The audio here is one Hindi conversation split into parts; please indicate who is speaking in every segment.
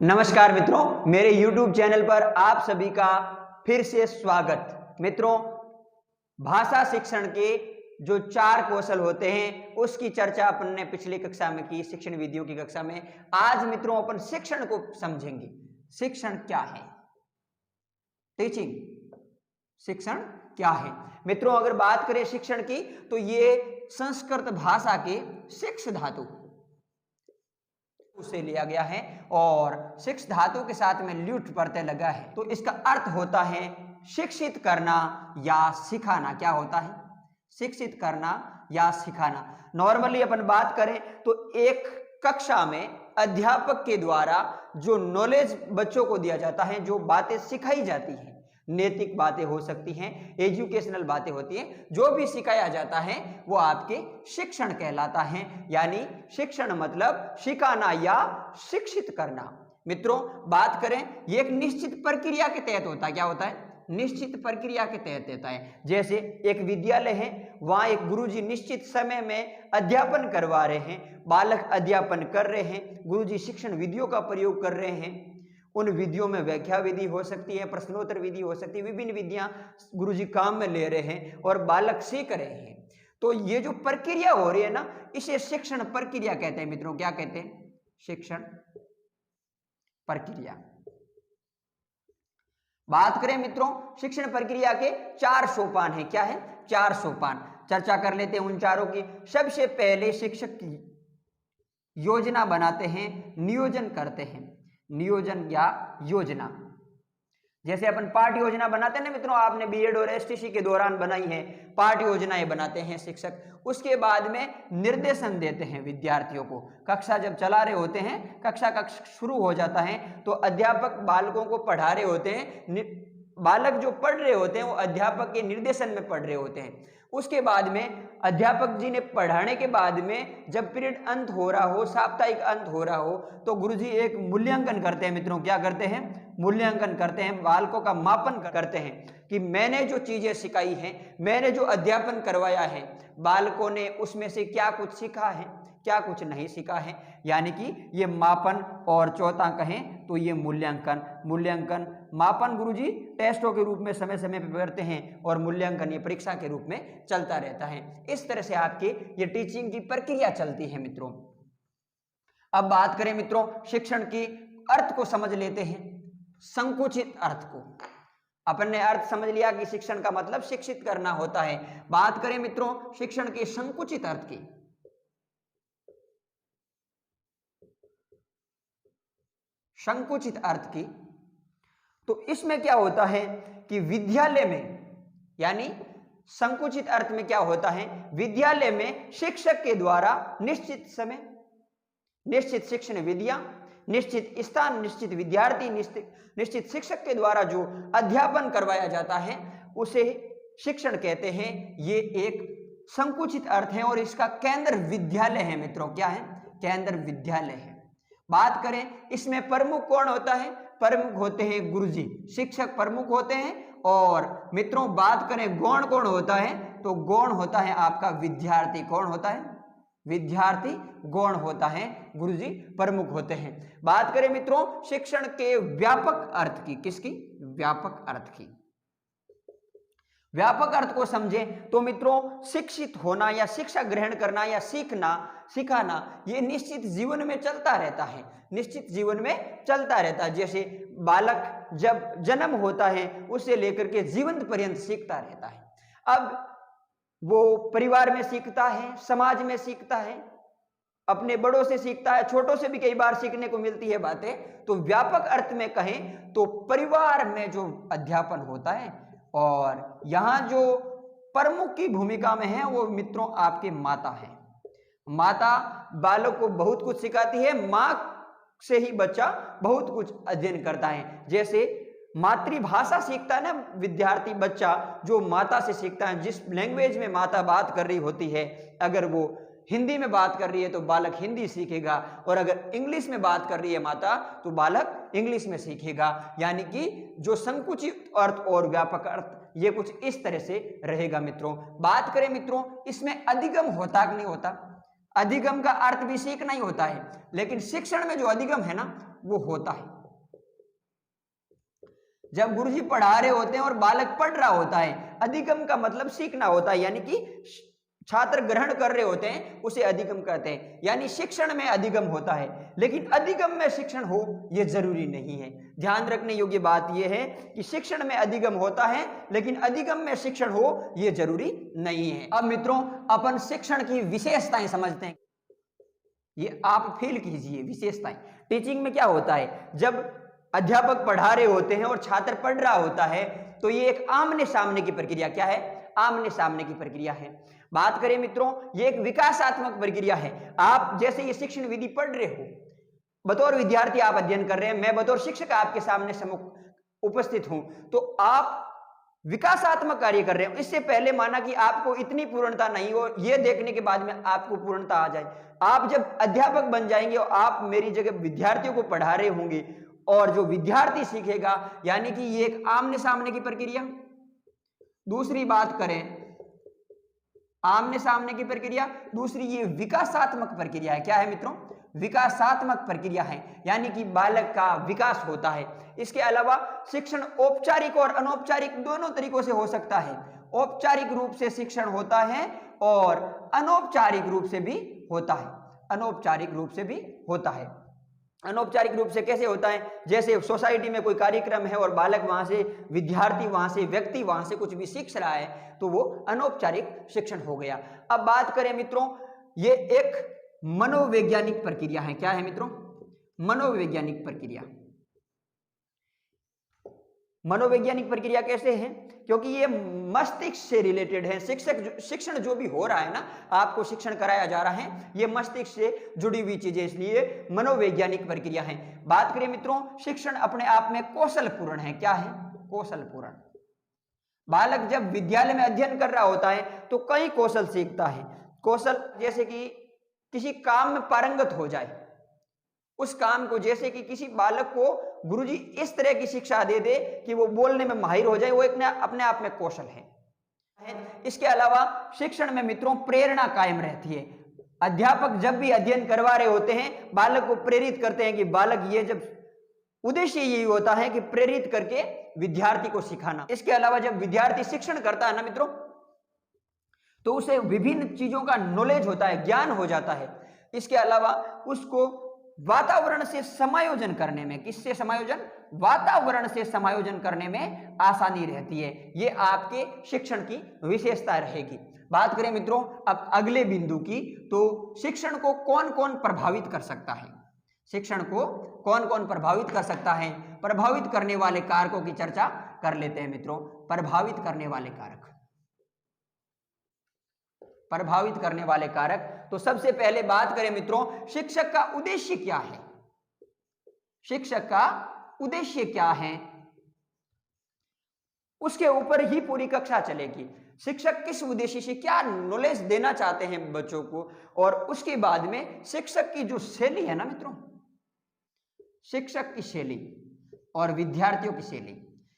Speaker 1: नमस्कार मित्रों, मेरे YouTube चैनल पर आप सभी का फिर से स्वागत। मित्रों, भाषा शिक्षण के जो 4 कौशल होते हैं उसकी चर्चा अपन ने पिछली कक्षा में की, शिक्षण विधियों की कक्षा में। आज मित्रों अपन शिक्षण को समझेंगे। शिक्षण क्या है? टीचिंग, शिक्षण क्या है? मित्रों, अगर बात करें शिक्षण की तो ये संस्कृत भाषा के शिक्ष धातु उसे लिया गया है और शिक्ष धातु के साथ में ल्युट प्रत्यय लगा है, तो इसका अर्थ होता है शिक्षित करना या सिखाना। क्या होता है? शिक्षित करना या सिखाना। नॉर्मली अपन बात करें तो एक कक्षा में अध्यापक के द्वारा जो नॉलेज बच्चों को दिया जाता है, जो बातें सिखाई जाती हैं, नैतिक बातें हो सकती हैं, एजुकेशनल बातें होती हैं, जो भी सिखाया जाता है वो आपके शिक्षण कहलाता है। यानी शिक्षण मतलब सिखाना या शिक्षित करना। मित्रों, बात करें ये एक निश्चित प्रक्रिया के तहत होता है। क्या होता है? निश्चित प्रक्रिया के तहत होता है। जैसे एक विद्यालय है, वहां एक गुरुजी निश्चित समय में अध्यापन करवा रहे हैं, बालक अध्यापन कर रहे हैं, गुरुजी शिक्षण विधियों का प्रयोग कर रहे हैं। उन विधियों में व्याख्या विधि हो सकती है, प्रश्नोत्तर विधि हो सकती है, विभिन्न विधियां गुरुजी काम में ले रहे हैं और बालक सीख रहे हैं। तो ये जो प्रक्रिया हो रही है ना, इसे शिक्षण प्रक्रिया कहते हैं। मित्रों, क्या कहते हैं? शिक्षण प्रक्रिया। बात करें मित्रों, शिक्षण प्रक्रिया के 4 सोपान है। क्या है? 4 सोपान। चर्चा कर लेते हैं उन चारों की। सबसे पहले शिक्षक योजना बनाते हैं, नियोजन करते हैं। नियोजन या योजना, जैसे अपन पाठ योजना बनाते हैं ना मित्रों, आपने बीएड और एसटीसी के दौरान बनाई है, पाठ योजनाएं बनाते हैं शिक्षक। उसके बाद में निर्देशन देते हैं विद्यार्थियों को। कक्षा जब चला रहे होते हैं, कक्षा शुरू हो जाता है तो अध्यापक बालकों को पढ़ा रहे होते हैं। बालक जो पढ़ रहे होते हैं वो अध्यापक के निर्देशन में पढ़ रहे होते हैं। उसके बाद में अध्यापक जी ने पढ़ाने के बाद में जब पीरियड अंत हो रहा हो, साप्ताहिक अंत हो रहा हो, तो गुरुजी एक मूल्यांकन करते हैं। मित्रों, क्या करते हैं? मूल्यांकन करते हैं, बालकों का मापन करते हैं कि मैंने जो चीजें सिखाई हैं, मैंने जो अध्यापन करवाया है, बालकों ने उसमें से क्या कुछ सीखा है, क्या कुछ नहीं सीखा है। यानी कि ये मापन, और चौथा कहें तो ये मूल्यांकन। मूल्यांकन मापन गुरुजी टेस्टों के रूप में समय समय पर करते हैं और मूल्यांकन ये परीक्षा के रूप में चलता रहता है। इस तरह से आपके ये टीचिंग की प्रक्रिया चलती है मित्रों। अब बात करें मित्रों शिक्षण की अर्थ को समझ लेते हैं, संकुचित अर्थ को। अपन ने अर्थ समझ लिया कि शिक्षण का मतलब शिक्षित करना होता है। बात करें मित्रों शिक्षण के संकुचित अर्थ की। संकुचित अर्थ की, तो इसमें क्या होता है कि विद्यालय में, यानी संकुचित अर्थ में क्या होता है, विद्यालय में शिक्षक के द्वारा निश्चित समय, निश्चित शिक्षण विधियां, निश्चित स्थान, निश्चित विद्यार्थी, निश्चित शिक्षक के द्वारा जो अध्यापन करवाया जाता है उसे शिक्षण कहते हैं। ये एक संकुचित अर्थ है और इसका केंद्र विद्यालय है। मित्रों, क्या है? केंद्र विद्यालय है। बात करें इसमें प्रमुख कौन होता है? प्रमुख होते हैं गुरुजी, शिक्षक प्रमुख होते हैं। और मित्रों बात करें गौण कौन होता है, तो गौण होता है आपका विद्यार्थी। कौन होता है? विद्यार्थी गौण होता है, गुरुजी प्रमुख होते हैं। बात करें मित्रों शिक्षण के व्यापक अर्थ की। किसकी? व्यापक अर्थ की। व्यापक अर्थ को समझें तो मित्रों शिक्षित होना या शिक्षा ग्रहण करना या सीखना, सिखाना, ये निश्चित जीवन में चलता रहता है। निश्चित जीवन में चलता रहता है। जैसे बालक जब जन्म होता है उससे लेकर के जीवन पर्यंत सीखता रहता है। अब वो परिवार में सीखता है, समाज में सीखता है, अपने बड़ों से सीखता है, छोटों से भी कई बार सीखने को मिलती है बातें। तो व्यापक अर्थ में कहें तो परिवार में जो अध्यापन होता है, और यहां जो प्रमुख की भूमिका में है वो मित्रों आपके माता है। माता बालक को बहुत कुछ सिखाती है। मां से ही बच्चा बहुत कुछ अध्ययन करता है। जैसे मातृभाषा सीखता है ना विद्यार्थी, बच्चा जो माता से सीखता है। जिस लैंग्वेज में माता बात कर रही होती है, अगर वो हिंदी में बात कर रही है तो बालक हिंदी सीखेगा, और अगर इंग्लिश में बात कर रही है माता तो बालक इंग्लिश में सीखेगा। यानी कि जो संकुचित अर्थ और व्यापक अर्थ ये कुछ इस तरह से रहेगा मित्रों। बात करें मित्रों इसमें अधिगम होता कि नहीं होता? अधिगम का अर्थ भी सीखना ही होता है, लेकिन शिक्षण में जो अधिगम है ना वो होता है। जब गुरुजी पढ़ा रहे होते हैं और बालक पढ़ रहा होता है, अधिगम का मतलब सीखना होता है, यानी कि छात्र ग्रहण कर रहे होते हैं, उसे अधिगम कहते हैं। यानी शिक्षण में अधिगम होता है, लेकिन अधिगम में शिक्षण हो यह जरूरी नहीं है। ध्यान रखने योग्य बात यह है कि शिक्षण में अधिगम होता है, लेकिन अधिगम में शिक्षण हो यह जरूरी नहीं है। अब मित्रों, अपन शिक्षण की विशेषताएं समझते हैं। ये आप फील कीजिए, विशेषताएं। टीचिंग में क्या होता है, जब अध्यापक पढ़ा रहे होते हैं और छात्र पढ़ रहा होता है, तो ये एक आमने सामने की प्रक्रिया, क्या है, आमने सामने की प्रक्रिया है। बात करें मित्रों, ये एक विकासात्मक प्रक्रिया है। आप जैसे ये शिक्षण विधि पढ़ रहे हो, बतौर विद्यार्थी आप अध्ययन कर रहे हैं, मैं बतौर शिक्षक आपके सामने सम्मुख उपस्थित हूं, तो आप विकासात्मक कार्य कर रहे हो। इससे पहले माना कि आपको इतनी पूर्णता नहीं हो, यह देखने के बाद में आपको पूर्णता आ जाए। आप जब अध्यापक बन जाएंगे और आप मेरी जगह विद्यार्थियों को पढ़ा रहे होंगे, और जो विद्यार्थी सीखेगा, यानी कि ये एक आमने सामने की प्रक्रिया। दूसरी बात करें, आमने सामने की प्रक्रिया, दूसरी ये विकासात्मक प्रक्रिया है। क्या है मित्रों, विकासात्मक प्रक्रिया है, यानी कि बालक का विकास होता है। इसके अलावा शिक्षण औपचारिक और अनौपचारिक दोनों तरीकों से हो सकता है। औपचारिक रूप से शिक्षण होता है और अनौपचारिक रूप से भी होता है, अनौपचारिक रूप से भी होता है। अनौपचारिक रूप से कैसे होता है, जैसे सोसाइटी में कोई कार्यक्रम है और बालक वहां से, विद्यार्थी वहां से, व्यक्ति वहां से कुछ भी सीख रहा है, तो वो अनौपचारिक शिक्षण हो गया। अब बात करें मित्रों, ये एक मनोवैज्ञानिक प्रक्रिया है। क्या है मित्रों, मनोवैज्ञानिक प्रक्रिया। मनोवैज्ञानिक प्रक्रिया कैसे है, क्योंकि ये मस्तिष्क से रिलेटेड है। शिक्षण जो भी हो रहा है ना, आपको शिक्षण कराया जा रहा है, ये मस्तिष्क से जुड़ी हुई चीजें, इसलिए मनोवैज्ञानिक प्रक्रिया है। बात करें मित्रों, शिक्षण अपने आप में कौशलपूर्ण है। क्या है, कौशलपूर्ण। बालक जब विद्यालय में अध्ययन कर रहा होता है तो कई कौशल सीखता है। कौशल जैसे कि किसी काम में पारंगत हो जाए, उस काम को, जैसे कि किसी बालक को गुरुजी इस तरह की शिक्षा दे दे कि वो बोलने में माहिर हो जाए, वो एक अपने आप में कौशल है। इसके अलावा शिक्षण में मित्रों प्रेरणा कायम रहती है। अध्यापक जब भी अध्ययन करवा रहे होते हैं, बालक को प्रेरित करते हैं कि बालक, ये जब उद्देश्य यही होता है कि प्रेरित करके विद्यार्थी को सिखाना। इसके अलावा जब विद्यार्थी शिक्षण करता है ना मित्रों, तो उसे विभिन्न चीजों का नॉलेज होता है, ज्ञान हो जाता है। इसके अलावा उसको वातावरण से समायोजन करने में, किससे समायोजन, वातावरण से समायोजन करने में आसानी रहती है। ये आपके शिक्षण की विशेषता रहेगी। बात करें मित्रों अब अगले बिंदु की, तो शिक्षण को कौन कौन प्रभावित कर सकता है, शिक्षण को कौन कौन प्रभावित कर सकता है, प्रभावित करने वाले कारकों की चर्चा कर लेते हैं मित्रों। प्रभावित करने वाले कारक, प्रभावित करने वाले कारक, तो सबसे पहले बात करें मित्रों, शिक्षक का उद्देश्य क्या है, शिक्षक का उद्देश्य क्या है, उसके ऊपर ही पूरी कक्षा चलेगी। शिक्षक किस उद्देश्य से क्या नॉलेज देना चाहते हैं बच्चों को, और उसके बाद में शिक्षक की जो शैली है ना मित्रों, शिक्षक की शैली और विद्यार्थियों की शैली,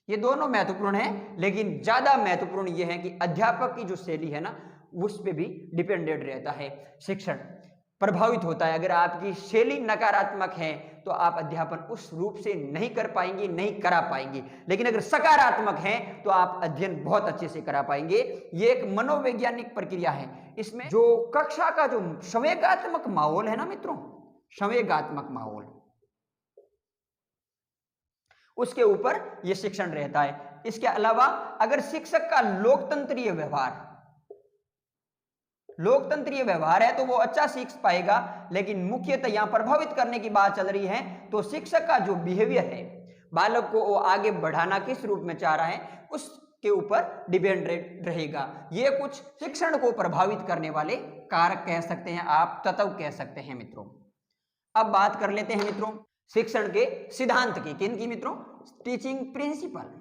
Speaker 1: ये दोनों महत्वपूर्ण है। लेकिन ज्यादा महत्वपूर्ण यह है कि अध्यापक की जो शैली है ना, उस पे भी डिपेंडेंट रहता है, शिक्षण प्रभावित होता है। अगर आपकी शैली नकारात्मक है तो आप अध्यापन उस रूप से नहीं कर पाएंगे, नहीं करा पाएंगे। लेकिन अगर सकारात्मक है तो आप अध्ययन बहुत अच्छे से करा पाएंगे। ये एक मनोवैज्ञानिक प्रक्रिया है। इसमें जो कक्षा का जो संवेगात्मक माहौल है ना मित्रों, संवेगात्मक माहौल, उसके ऊपर यह शिक्षण रहता है। इसके अलावा अगर शिक्षक का लोकतंत्रीय व्यवहार, लोकतंत्रीय व्यवहार है तो वो अच्छा सीख पाएगा। लेकिन मुख्यतः यहां प्रभावित करने की बात चल रही है, तो शिक्षक का जो बिहेवियर है, बालक को वो आगे बढ़ाना किस रूप में चाह रहा है, उसके ऊपर डिपेंड रहेगा। ये कुछ शिक्षण को प्रभावित करने वाले कारक कह सकते हैं, आप तत्व कह सकते हैं मित्रों। अब बात कर लेते हैं मित्रों शिक्षण के सिद्धांत की। किन की मित्रों, टीचिंग प्रिंसिपल।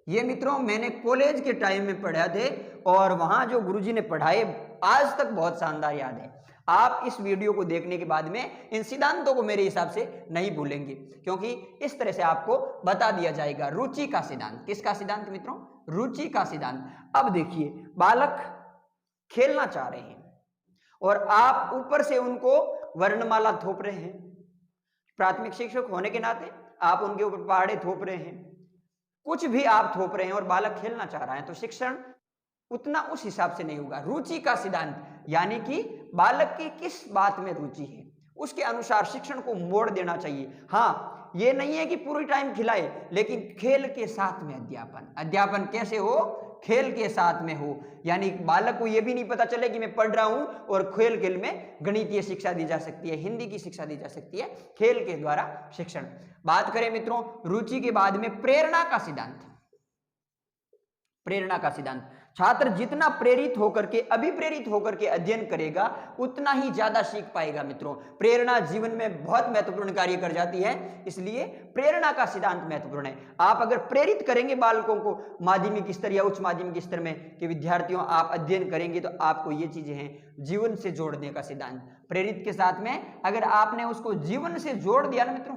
Speaker 1: ये मित्रों मैंने कॉलेज के टाइम में पढ़ा थे और वहां जो गुरुजी ने पढ़ाए आज तक बहुत शानदार याद है। आप इस वीडियो को देखने के बाद में इन सिद्धांतों को मेरे हिसाब से नहीं भूलेंगे, क्योंकि इस तरह से आपको बता दिया जाएगा। रुचि का सिद्धांत, किसका सिद्धांत मित्रों, रुचि का सिद्धांत। अब देखिए, बालक खेलना चाह रहे हैं और आप ऊपर से उनको वर्णमाला थोप रहे हैं, प्राथमिक शिक्षक होने के नाते आप उनके ऊपर पहाड़े थोप रहे हैं, कुछ भी आप थोप रहे हैं और बालक खेलना चाह रहा है, तो शिक्षण उतना उस हिसाब से नहीं होगा। रुचि का सिद्धांत, यानी कि बालक की किस बात में रुचि है उसके अनुसार शिक्षण को मोड़ देना चाहिए। हाँ, ये नहीं है कि पूरी टाइम खिलाए, लेकिन खेल के साथ में अध्यापन। अध्यापन कैसे हो? खेल के साथ में हो, यानी बालक को यह भी नहीं पता चले कि मैं पढ़ रहा हूं और खेल खेल में गणितीय शिक्षा दी जा सकती है, हिंदी की शिक्षा दी जा सकती है, खेल के द्वारा शिक्षण। बात करें मित्रों रुचि के बाद में प्रेरणा का सिद्धांत। प्रेरणा का सिद्धांत, छात्र जितना प्रेरित होकर के, अभिप्रेरित होकर के अध्ययन करेगा उतना ही ज्यादा सीख पाएगा। मित्रों प्रेरणा जीवन में बहुत महत्वपूर्ण कार्य कर जाती है, इसलिए प्रेरणा का सिद्धांत महत्वपूर्ण है। आप अगर प्रेरित करेंगे बालकों को माध्यमिक स्तर या उच्च माध्यमिक स्तर में कि विद्यार्थियों आप अध्ययन करेंगे, तो आपको ये चीजें हैं जीवन से जोड़ने का सिद्धांत। प्रेरित के साथ में अगर आपने उसको जीवन से जोड़ दिया ना मित्रों,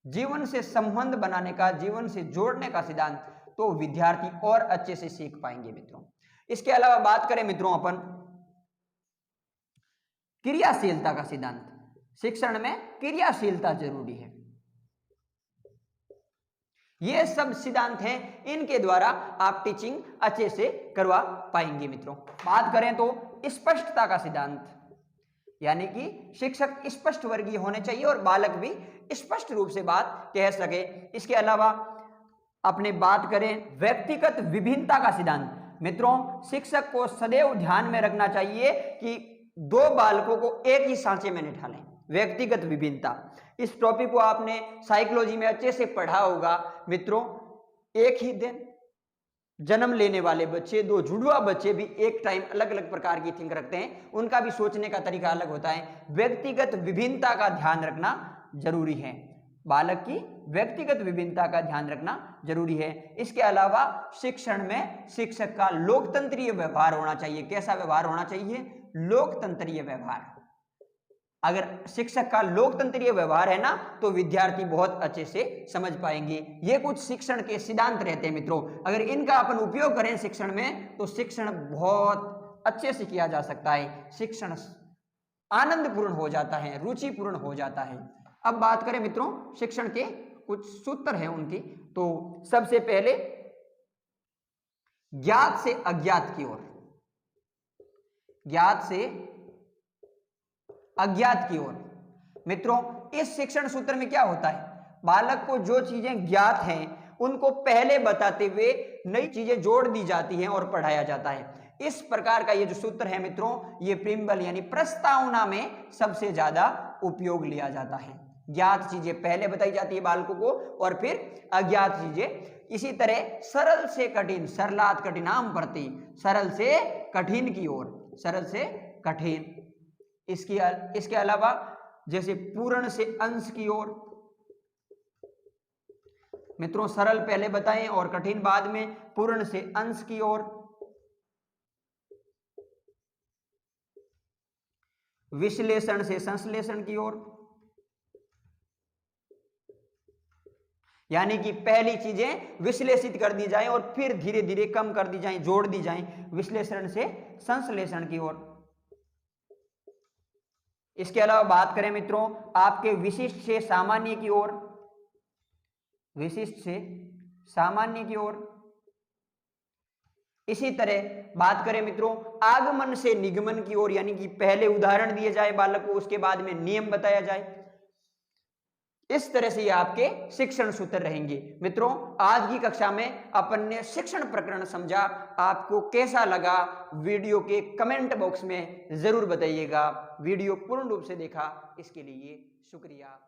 Speaker 1: जीवन से संबंध बनाने का, जीवन से जोड़ने का सिद्धांत, तो विद्यार्थी और अच्छे से सीख पाएंगे। मित्रों इसके अलावा बात करें मित्रों अपन क्रियाशीलता का सिद्धांत। शिक्षण में क्रियाशीलता जरूरी है। ये सब सिद्धांत हैं, इनके द्वारा आप टीचिंग अच्छे से करवा पाएंगे। मित्रों बात करें तो स्पष्टता का सिद्धांत, यानी कि शिक्षक स्पष्ट वर्गीय होने चाहिए और बालक भी स्पष्ट रूप से बात कह सके। इसके अलावा अपने बात करें व्यक्तिगत विभिन्नता का सिद्धांत। मित्रों शिक्षक को सदैव ध्यान में रखना चाहिए कि दो बालकों को एक ही सांचे में न ढालें। व्यक्तिगत विभिन्नता, इस टॉपिक को आपने साइकोलॉजी में अच्छे से पढ़ा होगा। मित्रों एक ही दिन जन्म लेने वाले बच्चे, दो जुड़वा बच्चे भी एक टाइम अलग अलग प्रकार की थिंक रखते हैं, उनका भी सोचने का तरीका अलग होता है। व्यक्तिगत विभिन्नता का ध्यान रखना जरूरी है, बालक की व्यक्तिगत विभिन्नता का ध्यान रखना जरूरी है। इसके अलावा शिक्षण में शिक्षक का लोकतंत्रीय व्यवहार होना चाहिए। कैसा व्यवहार होना चाहिए? लोकतंत्रीय व्यवहार। अगर शिक्षक का लोकतंत्रीय व्यवहार है ना, तो विद्यार्थी बहुत अच्छे से समझ पाएंगे। ये कुछ शिक्षण के सिद्धांत रहते हैं मित्रों, अगर इनका अपन उपयोग करें शिक्षण में तो शिक्षण बहुत अच्छे से किया जा सकता है, शिक्षण आनंदपूर्ण हो जाता है, रुचिपूर्ण हो जाता है। अब बात करें मित्रों शिक्षण के कुछ सूत्र हैं उनकी, तो सबसे पहले ज्ञात से अज्ञात की ओर, ज्ञात से अज्ञात की ओर। मित्रों इस शिक्षण सूत्र में क्या होता है? बालक को जो चीजें ज्ञात हैं उनको पहले बताते हुए नई चीजें जोड़ दी जाती हैं और पढ़ाया जाता है। इस प्रकार का ये जो सूत्र है मित्रों, ये प्रीम्बल यानी प्रस्तावना में सबसे ज्यादा उपयोग लिया जाता है। ज्ञात चीजें पहले बताई जाती है बालकों को और फिर अज्ञात चीजें। इसी तरह सरल से कठिन, सरलात कठिनाम प्रति, सरल से कठिन की ओर, सरल से कठिन। इसके अलावा जैसे पूर्ण से अंश की ओर। मित्रों सरल पहले बताएं और कठिन बाद में, पूर्ण से अंश की ओर। विश्लेषण से संश्लेषण की ओर, यानी कि पहली चीजें विश्लेषित कर दी जाएं और फिर धीरे धीरे कम कर दी जाएं, जोड़ दी जाएं, विश्लेषण से संश्लेषण की ओर। इसके अलावा बात करें मित्रों आपके विशिष्ट से सामान्य की ओर, विशिष्ट से सामान्य की ओर। इसी तरह बात करें मित्रों आगमन से निगमन की ओर, यानी कि पहले उदाहरण दिए जाए बालक को, उसके बाद में नियम बताया जाए। इस तरह से ये आपके शिक्षण सूत्र रहेंगे। मित्रों आज की कक्षा में अपन ने शिक्षण प्रकरण समझा, आपको कैसा लगा वीडियो के कमेंट बॉक्स में जरूर बताइएगा। वीडियो पूर्ण रूप से देखा इसके लिए शुक्रिया।